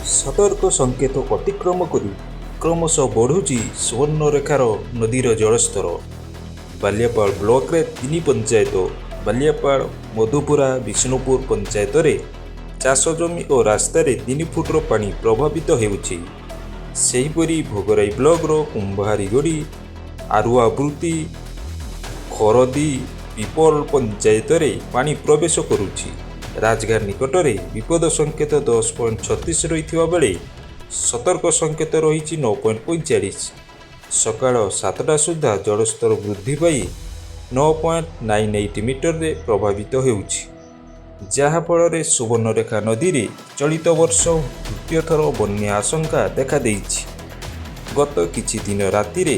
ସତର୍କ ସଂକେତ ଅତିକ୍ରମ କରି କ୍ରମଶଃ ବଢ଼ୁଛି ସୁବର୍ଣ୍ଣରେଖାର ନଦୀର ଜଳସ୍ତର। ବାଲିଆପାଳ ବ୍ଲକରେ 3 ପଞ୍ଚାୟତ ବାଲିଆପାଳ, ମଧୁପୁରା, ବିଷ୍ଣୁପୁର ପଞ୍ଚାୟତରେ ଚାଷ ଜମି ଓ ରାସ୍ତାରେ 3 ଫୁଟର ପାଣି ପ୍ରଭାବିତ ହେଉଛି। ସେହିପରି ଭୋଗରାଇ ବ୍ଲକର କୁମ୍ଭାରୀଗଡ଼ି, ଆରୁଆବୃତ୍ତି, ଖରଦି, ପିପଲ ପଞ୍ଚାୟତରେ ପାଣି ପ୍ରବେଶ କରୁଛି। ରାଜଘାଟ ନିକଟରେ ବିପଦ ସଂକେତ 10.36 ରହିଥିବା ବେଳେ ସତର୍କ ସଂକେତ ରହିଛି 9.45। ସକାଳ 7ଟା ସୁଦ୍ଧା ଜଳସ୍ତର ବୃଦ୍ଧି ପାଇ 9.98 ମିଟରରେ ପ୍ରଭାବିତ ହେଉଛି, ଯାହାଫଳରେ ସୁବର୍ଣ୍ଣରେଖା ନଦୀରେ ଚଳିତ ବର୍ଷ ତୃତୀୟ ଥର ବନ୍ୟା ଆଶଙ୍କା ଦେଖାଦେଇଛି। ଗତ କିଛି ଦିନ ରାତିରେ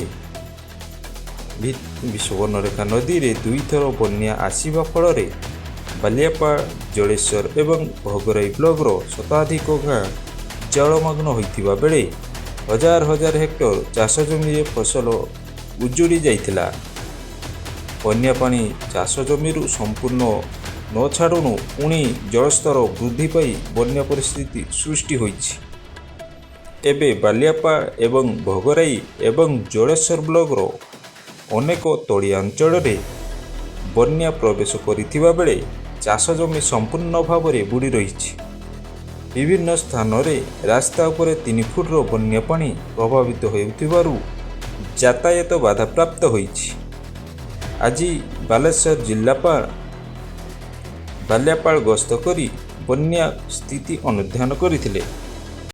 ସୁବର୍ଣ୍ଣରେଖା ନଦୀରେ 2 ଥର ବନ୍ୟା ଆସିବା ଫଳରେ ବାଲିଆପାଳ, ଜଳେଶ୍ୱର ଏବଂ ଭୋଗରାଇ ବ୍ଲକର ଶତାଧିକ ଗାଁ ଜଳମଗ୍ନ ହୋଇଥିବା ବେଳେ ହଜାର ହଜାର ହେକ୍ଟର ଚାଷ ଜମିରେ ଫସଲ ଉଜୁଡ଼ି ଯାଇଥିଲା। ବନ୍ୟା ପାଣି ଚାଷ ଜମିରୁ ସମ୍ପୂର୍ଣ୍ଣ ନ ଛାଡ଼ୁଣୁ ପୁଣି ଜଳସ୍ତର ବୃଦ୍ଧି ପାଇ ବନ୍ୟା ପରିସ୍ଥିତି ସୃଷ୍ଟି ହୋଇଛି। ଏବେ ବାଲିଆପାଳ ଏବଂ ଭୋଗରାଇ ଏବଂ ଜଳେଶ୍ୱର ବ୍ଲକର ଅନେକ ତଳିଆ ଅଞ୍ଚଳରେ ବନ୍ୟା ପ୍ରବେଶ କରିଥିବା ବେଳେ ଚାଷ ଜମି ସମ୍ପୂର୍ଣ୍ଣ ଭାବରେ ବୁଡ଼ି ରହିଛି। ବିଭିନ୍ନ ସ୍ଥାନରେ ରାସ୍ତା ଉପରେ 3 ଫୁଟର ବନ୍ୟା ପାଣି ପ୍ରଭାବିତ ହେଉଥିବାରୁ ଯାତାୟାତ ବାଧାପ୍ରାପ୍ତ ହୋଇଛି। ଆଜି ବାଲେଶ୍ୱର ଜିଲ୍ଲାପାଳ ବାଲିଆପାଳ ଗସ୍ତ କରି ବନ୍ୟା ସ୍ଥିତି ଅନୁଧ୍ୟାନ କରିଥିଲେ।